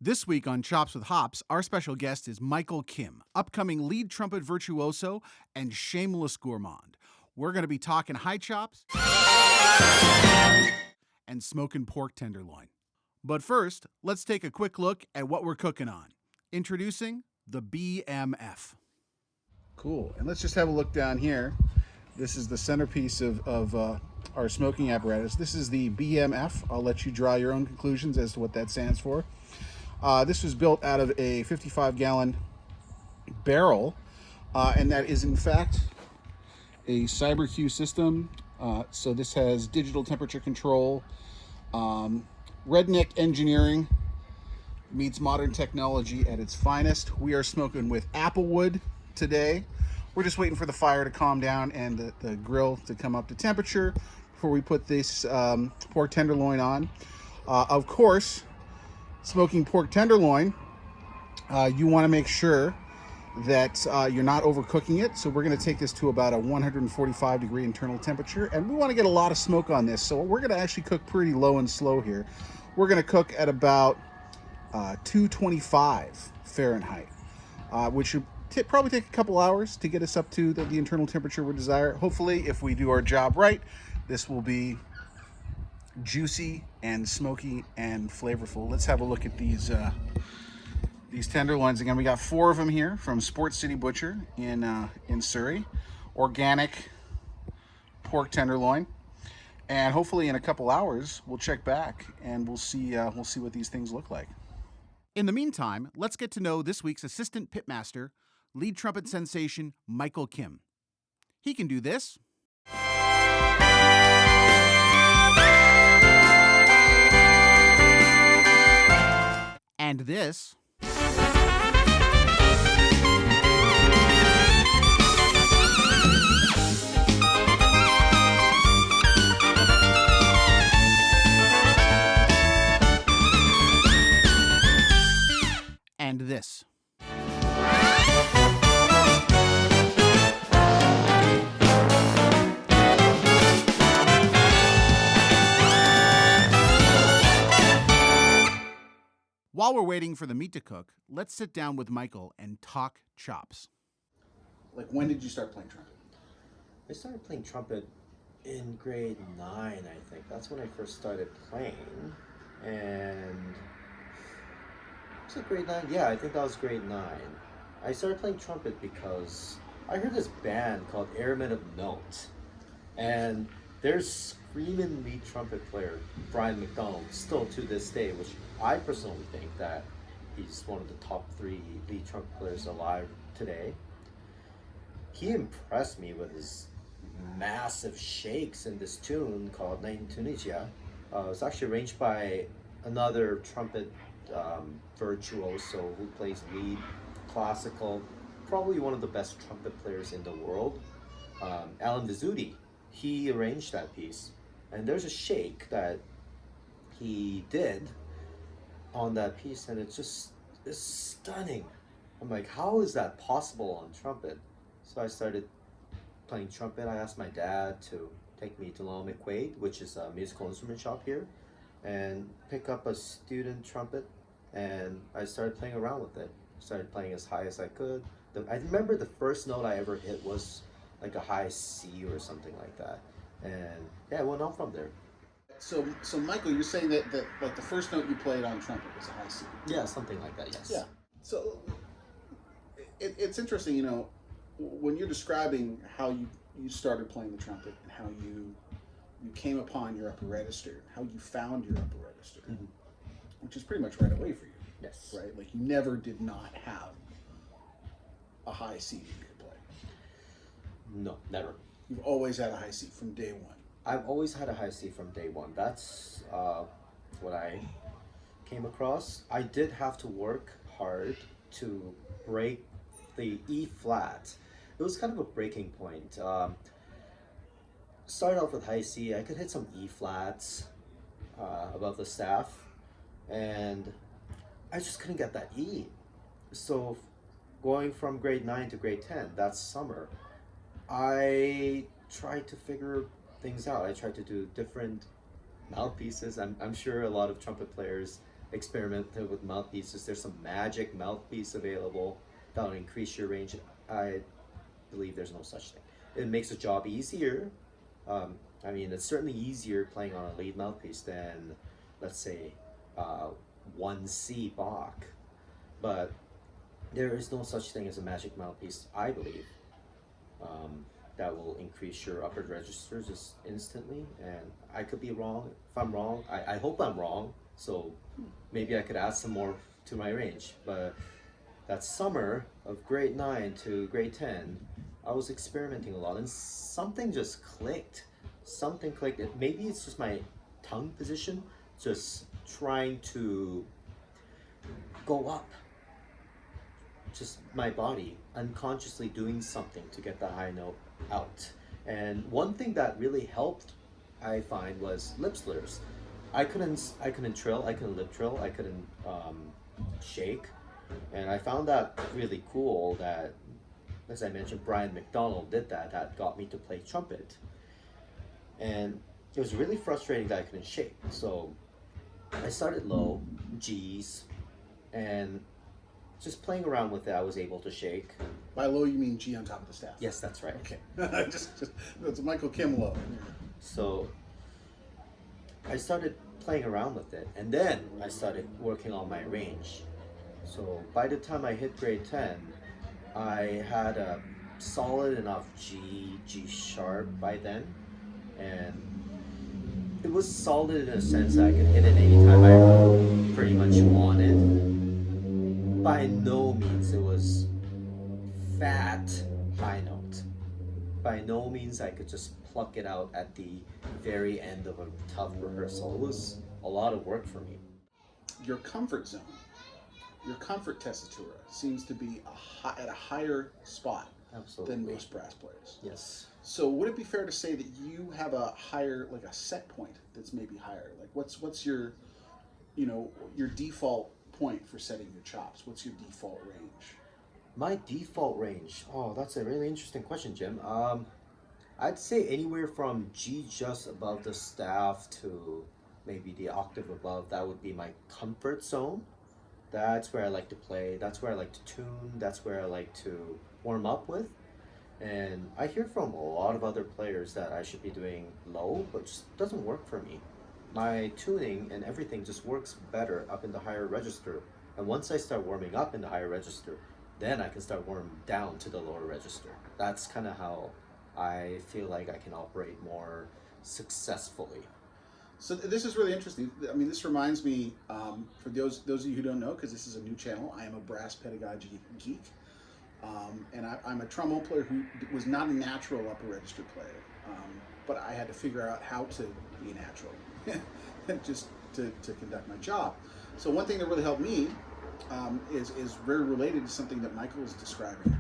This week on Chops with Hops, our special guest is Michael Kim, upcoming lead trumpet virtuoso and shameless gourmand. We're going to be talking high chops and smoking pork tenderloin. But first, let's take a quick look at what we're cooking on. Introducing the BMF. Cool. And let's just have a look down here. This is the centerpiece of our smoking apparatus. This is the BMF. I'll let you draw your own conclusions as to what that stands for. This was built out of a 55-gallon barrel, and that is in fact a CyberQ system. So this has digital temperature control. Redneck engineering meets modern technology at its finest. We are smoking with applewood today. We're just waiting for the fire to calm down and the grill to come up to temperature before we put this pork tenderloin on. Of course, smoking pork tenderloin, you want to make sure that you're not overcooking it. So we're going to take this to about a 145 degree internal temperature, and we want to get a lot of smoke on this. So we're going to actually cook pretty low and slow here. We're going to cook at about 225 Fahrenheit, which should probably take a couple hours to get us up to the internal temperature we desire. Hopefully, if we do our job right, this will be juicy and smoky and flavorful. Let's have a look at these tenderloins. Again, we got 4 of them here from Sports City Butcher in Surrey. Organic pork tenderloin. And hopefully in a couple hours we'll check back and we'll see what these things look like. In the meantime, let's get to know this week's assistant pitmaster, lead trumpet sensation Michael Kim. He can do this. And this. And this. While we're waiting for the meat to cook, let's sit down with Michael and talk chops. Like, when did you start playing trumpet? I started playing trumpet in grade 9, I think. That's when I first started playing. And was it grade 9? Yeah, I think that was grade 9. I started playing trumpet because I heard this band called Airmen of Note. And there's screaming lead trumpet player Brian McDonald still to this day, which I personally think that he's one of the top 3 lead trumpet players alive today. He impressed me with his massive shakes in this tune called Night in Tunisia. It's actually arranged by another trumpet virtuoso who plays lead, classical, probably one of the best trumpet players in the world, Alan Vizzuti. He arranged that piece, and there's a shake that he did on that piece, and it's stunning. I'm like, how is that possible on trumpet? So I started playing trumpet. I asked my dad to take me to Lament, which is a musical instrument shop here, and pick up a student trumpet, and I started playing around with it. Started playing as high as I could. I remember the first note I ever hit was like a high C or something like that, and yeah, I went on from there. So Michael, you're saying that like the first note you played on trumpet was a high C? Yeah, something like that. Yes. Yeah. So it's interesting, you know, when you're describing how you started playing the trumpet and how you came upon your upper register, how you found your upper register, mm-hmm. which is pretty much right away for you. Yes. Right? Like, you never did not have a high C that you could play. No, never. You've always had a high C from day one. I've always had a high C from day one. That's what I came across. I did have to work hard to break the E flat. It was kind of a breaking point. Started off with high C. I could hit some E flats above the staff, and I just couldn't get that E. So going from grade 9 to grade 10, that summer, I tried to figure things out. I tried to do different Mouthpieces. I'm sure a lot of trumpet players experimented with mouthpieces. There's some magic mouthpiece available that'll increase your range. I believe there's no such thing. It makes the job easier. Um, I mean, it's certainly easier playing on a lead mouthpiece than, let's say, uh, 1C Bach. But there is no such thing as a magic mouthpiece, I believe, that will increase your upper registers just instantly. And I could be wrong. If I'm wrong, I hope I'm wrong. So maybe I could add some more to my range. But that summer of grade 9 to grade 10, I was experimenting a lot and something just clicked. Something clicked. Maybe it's just my tongue position, just trying to go up. Just my body unconsciously doing something to get the high note out. And one thing that really helped, I find, was lip slurs. I couldn't trill, I couldn't lip trill, I couldn't shake, and I found that really cool. That, as I mentioned, Brian McDonald did that. That got me to play trumpet, and it was really frustrating that I couldn't shake. So I started low, G's, and just playing around with it, I was able to shake. By low, you mean G on top of the staff? Yes, that's right. Okay. just that's Michael Kim low. So I started playing around with it, and then I started working on my range. So by the time I hit grade 10, I had a solid enough G sharp by then, and it was solid in a sense that I could hit it anytime I pretty much wanted. By no means it was fat high note. By no means I could just pluck it out at the very end of a tough rehearsal. It was a lot of work for me. Your comfort zone, your comfort tessitura seems to be at a higher spot Absolutely. than most brass players. Yes. So would it be fair to say that you have a higher, like a set point that's maybe higher? Like what's your, your default point for setting your chops? What's your default range? My default range. Oh, that's a really interesting question, Jim. I'd say anywhere from G just above the staff to maybe the octave above. That would be my comfort zone. That's where I like to play. That's where I like to tune. That's where I like to warm up with. And I hear from a lot of other players that I should be doing low, but just doesn't work for me. My tuning and everything just works better up in the higher register. And once I start warming up in the higher register, then I can start warming down to the lower register. That's kind of how I feel like I can operate more successfully. So this is really interesting. I mean, this reminds me, for those of you who don't know, because this is a new channel, I am a brass pedagogy geek. And I'm a trombone player who was not a natural upper register player, but I had to figure out how to be a natural, just to conduct my job. So one thing that really helped me is very related to something that Michael was describing,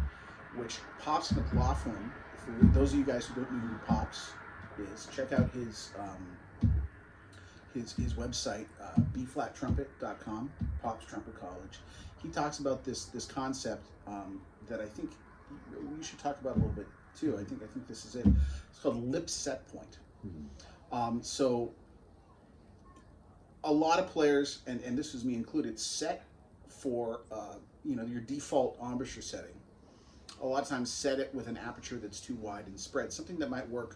which Pops McLaughlin. For those of you guys who don't know who Pops is, check out his website, bflattrumpet.com, Pops Trumpet College. He talks about this concept that I think we should talk about a little bit too. I think this is it. It's called lip set point. Mm-hmm. So a lot of players, and this is me included, set for your default embouchure setting. A lot of times set it with an aperture that's too wide and spread, something that might work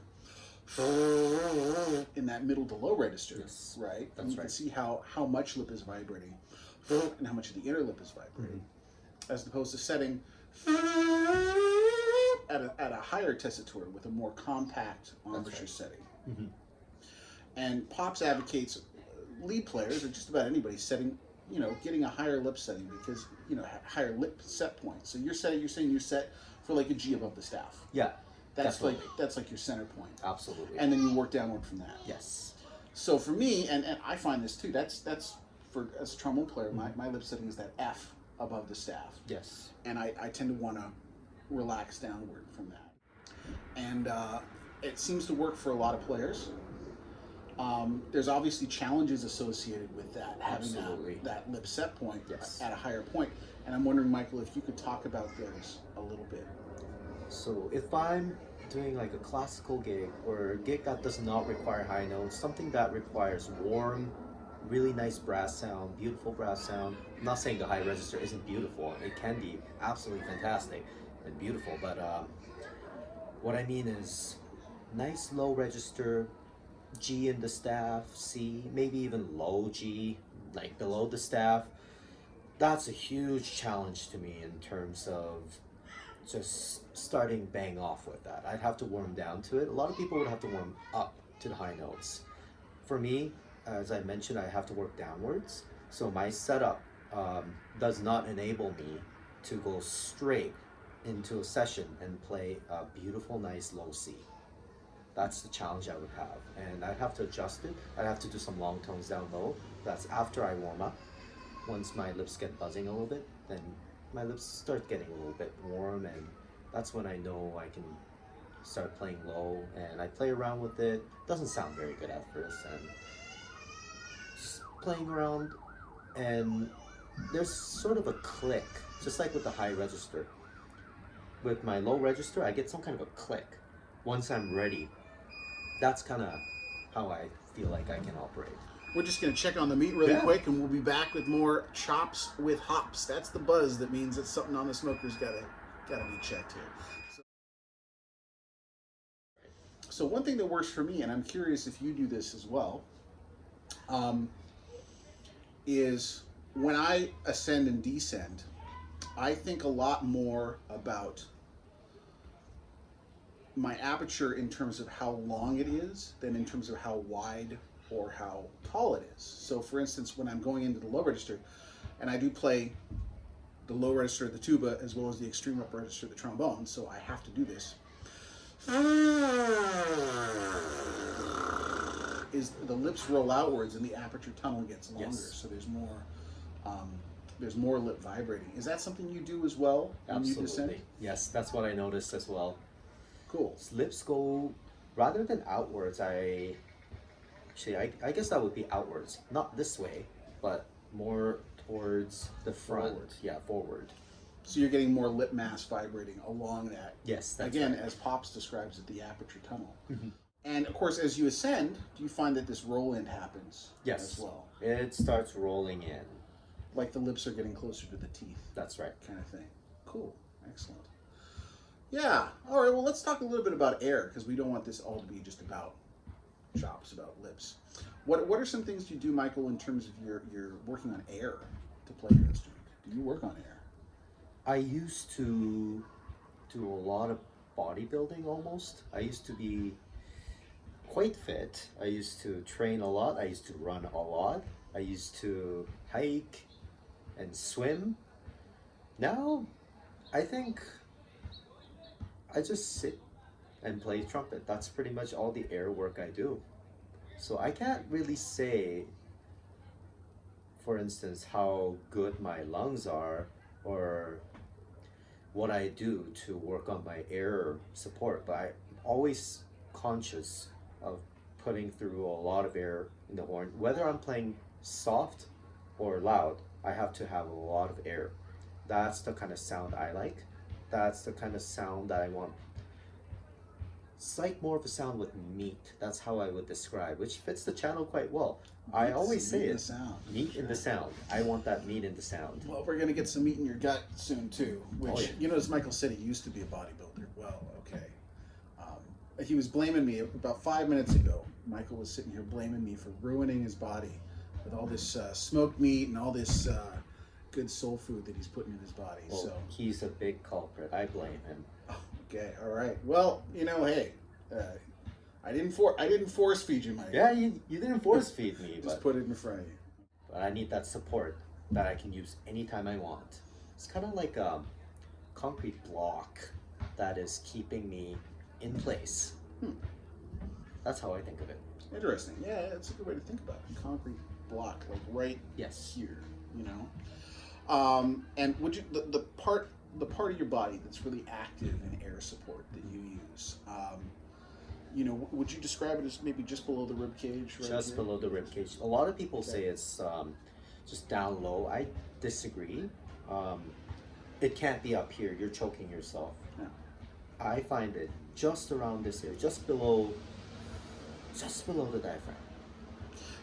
in that middle to low register, yes, right? That's and you right. can see how much lip is vibrating and how much of the inner lip is vibrating, as opposed to setting at a higher tessitura with a more compact embouchure setting. Mm-hmm. And Pops advocates lead players, or just about anybody, setting, getting a higher lip setting, because higher lip set point. So you're saying you set for like a G above the staff. Yeah. That's definitely. that's like your center point. Absolutely. And then you work downward from that. Yes. So for me, and I find this too, that's for, as a trombone player, my lip setting is that F above the staff. Yes. And I tend to want to relax downward from that. And it seems to work for a lot of players. There's obviously challenges associated with that, having that lip set point at a higher point. And I'm wondering, Michael, if you could talk about those a little bit. So if I'm doing like a classical gig or a gig that does not require high notes, something that requires warm, really nice brass sound, beautiful brass sound. I'm not saying the high register isn't beautiful. It can be absolutely fantastic and beautiful, but what I mean is nice low register, G in the staff, C, maybe even low G, like below the staff. That's a huge challenge to me in terms of just starting bang off with that. I'd have to warm down to it. A lot of people would have to warm up to the high notes. For me, as I mentioned, I have to work downwards. So my setup does not enable me to go straight into a session and play a beautiful, nice low C. That's the challenge I would have. And I'd have to adjust it. I'd have to do some long tones down low. That's after I warm up. Once my lips get buzzing a little bit, then my lips start getting a little bit warm, and that's when I know I can start playing low. And I play around with it. Doesn't sound very good at first, and just playing around, and there's sort of a click, just like with the high register. With my low register, I get some kind of a click once I'm ready. That's kind of how I feel like I can operate. We're just going to check on the meat really quick, and we'll be back with more chops with hops. That's the buzz that means that something on the smoker's got to be checked here. So one thing that works for me, and I'm curious if you do this as well, is when I ascend and descend, I think a lot more about my aperture in terms of how long it is than in terms of how wide or how tall it is. So for instance, when I'm going into the low register, and I do play the low register of the tuba as well as the extreme upper register of the trombone, so I have to do this, is the lips roll outwards and the aperture tunnel gets longer, so there's more lip vibrating. Is that something you do as well when you descend? Yes, that's what I noticed as well. Cool. Lips go, rather than outwards, I guess that would be outwards. Not this way, but more towards the front. Forward. Yeah, forward. So you're getting more lip mass vibrating along that. Yes, that's again, right. As Pops describes it, the aperture tunnel. Mm-hmm. And of course, as you ascend, do you find that this roll in happens as well? It starts rolling in. Like the lips are getting closer to the teeth. That's right. Kind of thing. Cool. Excellent. Yeah. All right. Well, let's talk a little bit about air, because we don't want this all to be just about chops, about lips. What are some things you do, Michael, in terms of your working on air to play your instrument? Do you work on air? I used to do a lot of bodybuilding almost. I used to be quite fit. I used to train a lot. I used to run a lot. I used to hike and swim. Now, I think I just sit and play trumpet. That's pretty much all the air work I do. So I can't really say, for instance, how good my lungs are or what I do to work on my air support, but I'm always conscious of putting through a lot of air in the horn. Whether I'm playing soft or loud, I have to have a lot of air. That's the kind of sound I like. That's the kind of sound that I want. It's like more of a sound with meat. That's how I would describe, which fits the channel quite well. I always say it. Meat in the sound. I want that meat in the sound. Well, we're going to get some meat in your gut soon, too. Which, you know, as Michael said, he used to be a bodybuilder. Well, okay. He was blaming me about 5 minutes ago. Michael was sitting here blaming me for ruining his body with all this smoked meat and all this good soul food that he's putting in his body. Well, so he's a big culprit. I blame him. Okay, all right. Well, you know, hey, I didn't force feed you, Mike. Yeah, you didn't force feed me, Just put it in front of you. But I need that support that I can use anytime I want. It's kind of like a concrete block that is keeping me in place. That's how I think of it. Interesting. Yeah, it's a good way to think about it. Concrete block, like right here, you know. And would you the part of your body that's really active in air support that you use, you know, would you describe it as maybe just below the rib cage? Right just here? Below the rib cage. A lot of people say it's just down low. I disagree. It can't be up here. You're choking yourself. Yeah. I find it just around this area, just below the diaphragm.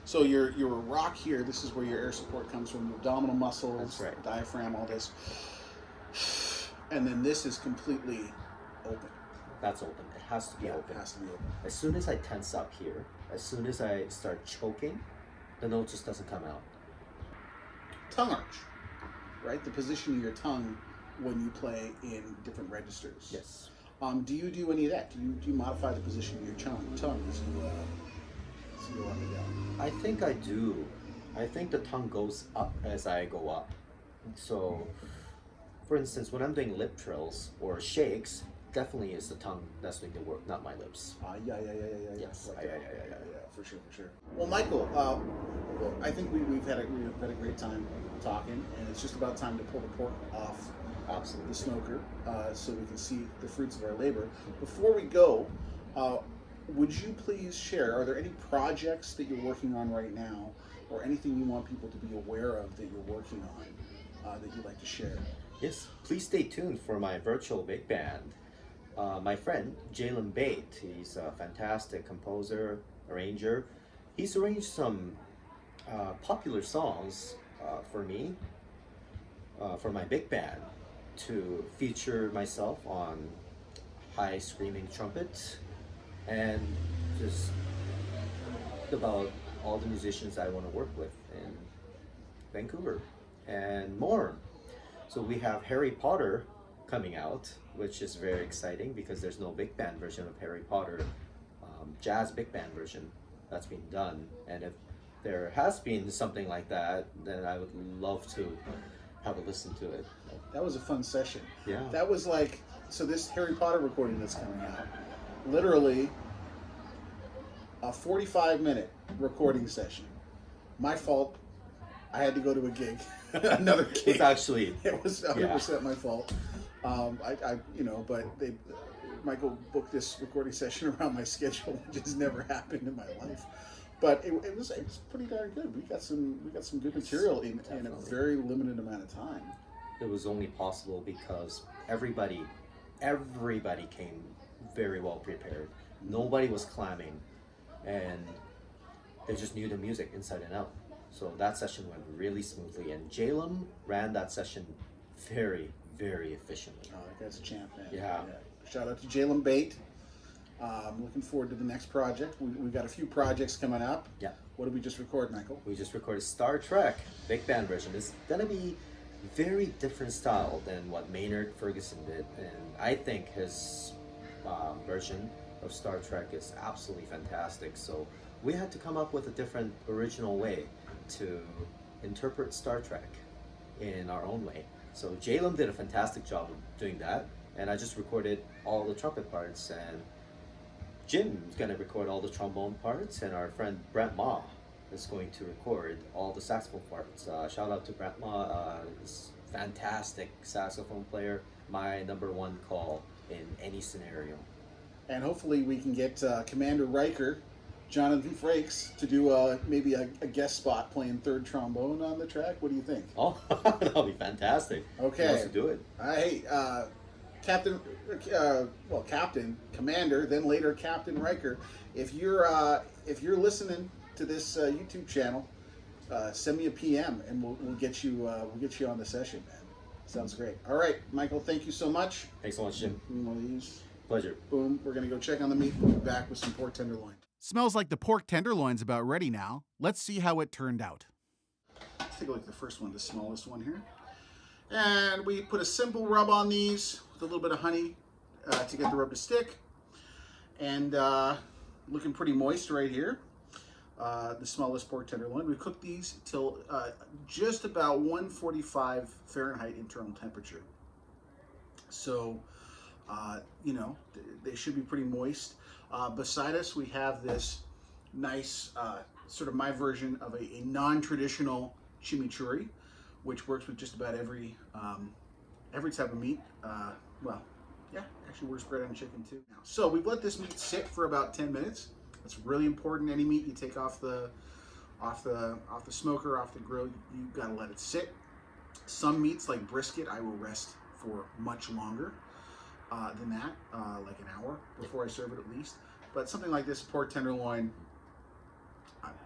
So your rock here, this is where your air support comes from, the abdominal muscles, That's right. diaphragm, all this. And then this is completely open. That's open. It has to be open. It has to be open. As soon as I tense up here, as soon as I start choking, the note just doesn't come out. Tongue arch, right? The position of your tongue when you play in different registers. Yes. Do you do any of that? Do you modify the position of your tongue as you go up and down? I think I do. I think the tongue goes up as I go up. So, for instance, when I'm doing lip trills or shakes, definitely is the tongue that's doing the work, not my lips. Yeah. Yes. Like for sure. Well, Michael, I think we've had a great time talking, and it's just about time to pull the pork off Absolutely. the smoker, so we can see the fruits of our labor. Before we go, would you please share, are there any projects that you're working on right now, or anything you want people to be aware of that you're working on that you'd like to share? Yes, please stay tuned for my virtual big band. My friend, Lament, he's a fantastic composer, arranger. He's arranged some popular songs for me, for my big band, to feature myself on high screaming trumpet, and just about all the musicians I want to work with in Vancouver and more. So we have Harry Potter coming out, which is very exciting because there's no big band version of Harry Potter, jazz big band version that's been done. And if there has been something like that, then I would love to have a listen to it. That was a fun session. Yeah. That was like, so this Harry Potter recording that's coming out, literally a 45-minute recording session. My fault. I had to go to a gig, another gig. It's actually, It was 100% my fault. But Michael booked this recording session around my schedule, which has never happened in my life. But it was pretty darn good. We got some good material in a very limited amount of time. it was only possible because everybody came very well prepared. Nobody was clamming, and they just knew the music inside and out. So that session went really smoothly, and Jalem ran that session very, very efficiently. Oh, that guy's a champ, man. Yeah. Shout out to Jalem Bate. Looking forward to the next project. We've got a few projects coming up. Yeah. What did we just record, Michael? We just recorded Star Trek big band version. It's gonna be very different style than what Maynard Ferguson did, and I think his version of Star Trek is absolutely fantastic. So we had to come up with a different original way to interpret Star Trek in our own way. So Jalem did a fantastic job of doing that, and I just recorded all the trumpet parts, and Jim's gonna record all the trombone parts, and our friend Brent Ma is going to record all the saxophone parts. Shout out to Brent Ma, he's a fantastic saxophone player, my number one call in any scenario. And hopefully we can get Commander Riker, Jonathan Frakes, to do maybe a guest spot playing third trombone on the track. What do you think? Oh, that'll be fantastic. Okay. He wants to do it. Hey, Captain, Commander, then later Captain Riker. If you're listening to this YouTube channel, send me a PM and we'll get you on the session, man. Sounds great. All right, Michael, thank you so much. Thanks so much, Jim. One of these. Pleasure. Boom. We're gonna go check on the meat. We'll be back with some pork tenderloin. Smells like the pork tenderloin's about ready now. Let's see how it turned out. Let's take a look at the first one, the smallest one here. And we put a simple rub on these with a little bit of honey to get the rub to stick. And looking pretty moist right here. The smallest pork tenderloin. We cooked these till just about 145 Fahrenheit internal temperature. So, they should be pretty moist. Beside us, we have this nice, sort of my version of a non-traditional chimichurri, which works with just about every type of meat. Actually works great on chicken too. So we've let this meat sit for about 10 minutes. That's really important. Any meat you take off the smoker, off the grill, you gotta let it sit. Some meats like brisket, I will rest for much longer. than that, like an hour before I serve it at least. But something like this pork tenderloin, about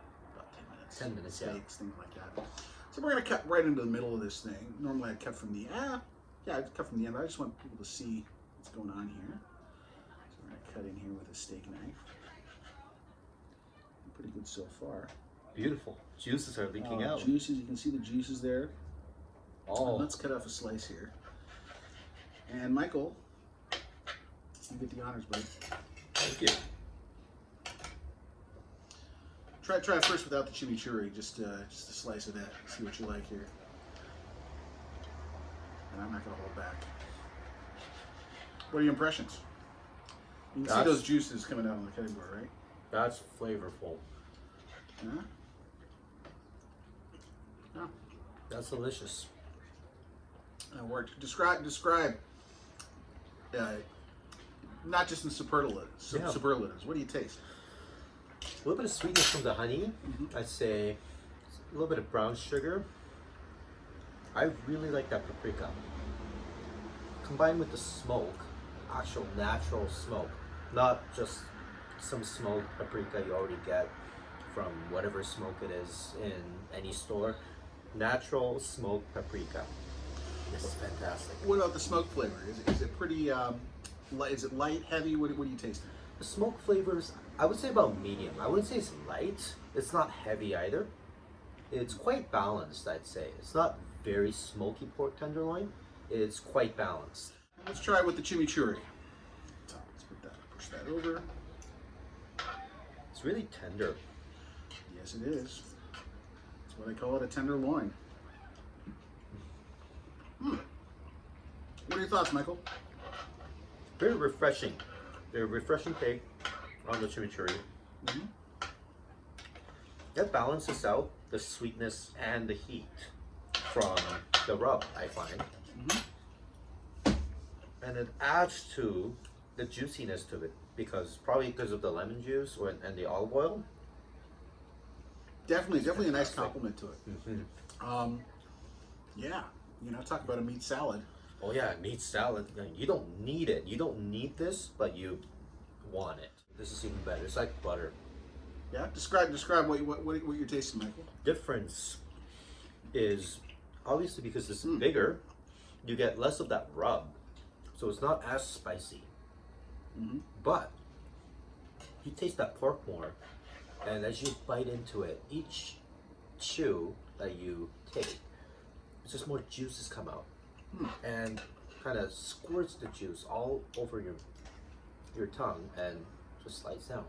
10 minutes. 10 minutes, Steaks, things like that. So we're gonna cut right into the middle of this thing. Normally I cut from the I cut from the end. But I just want people to see what's going on here. So we're gonna cut in here with a steak knife. Pretty good so far. Beautiful. Juices are leaking out. Juices, you can see the juices there. Oh. And let's cut off a slice here. And Michael, you get the honors, bud. Thank you. Try it first without the chimichurri, just a slice of that. See what you like here. And I'm not gonna hold back. What are your impressions? You can see those juices coming out on the cutting board, right? That's flavorful. Yeah. Yeah. That's delicious. That worked. Describe. Not just in superlatives. Yeah. Superlatives. What do you taste? A little bit of sweetness from the honey. I'd say a little bit of brown sugar. I really like that paprika. Combined with the smoke, actual natural smoke, not just some smoked paprika you already get from whatever smoke it is in any store. Natural smoked paprika. This is fantastic. What about the smoke flavor? Is it pretty light? Is it light, heavy? What are you tasting? The smoke flavors, I would say about medium. I wouldn't say it's light. It's not heavy either. It's quite balanced, I'd say. It's not very smoky pork tenderloin. It's quite balanced. Let's try it with the chimichurri. Let's push that over. It's really tender. Yes, it is. That's what I call it, a tenderloin. What are your thoughts, Michael? Very refreshing. Very refreshing take on the chimichurri. That balances out the sweetness and the heat from the rub, I find. And it adds to the juiciness to it probably because of the lemon juice and the olive oil. Definitely a nice compliment to it. Yeah, talk about a meat salad. Oh yeah, meat salad. You don't need it. You don't need this, but you want it. This is even better. It's like butter. Yeah, describe what you're tasting, Michael. Difference is obviously because it's bigger, you get less of that rub, so it's not as spicy. But you taste that pork more, and as you bite into it, each chew that you take, it's just more juices come out, and kind of squirts the juice all over your tongue and just slides down.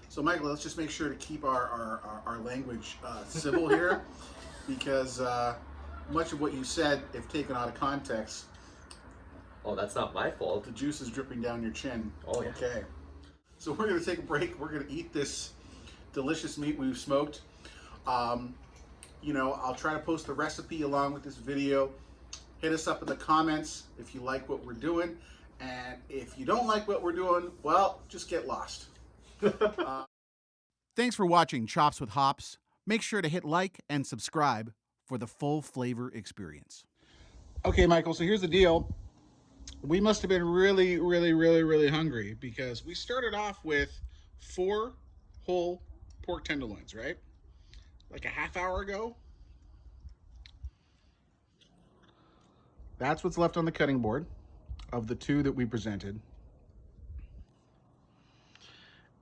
So Michael, let's just make sure to keep our language civil here, because much of what you said, if taken out of context, oh, that's not my fault. The juice is dripping down your chin. Oh yeah. Okay. So we're gonna take a break. We're gonna eat this delicious meat we've smoked. I'll try to post the recipe along with this video. Hit us up in the comments if you like what we're doing, and if you don't like what we're doing, well, just get lost. Thanks for watching Chops with Hops. Make sure to hit like and subscribe for the full flavor experience. Okay, Michael, so here's the deal. We must have been really, really, really, really hungry, because we started off with 4 whole pork tenderloins, right? Like a half hour ago. That's what's left on the cutting board of the 2 that we presented.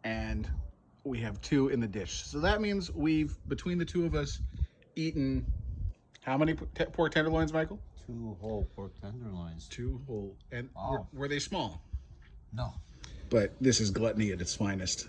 And we have 2 in the dish. So that means we've, between the 2 of us, eaten how many pork tenderloins, Michael? 2 whole pork tenderloins. 2 whole. And wow. were they small? No. But this is gluttony at its finest.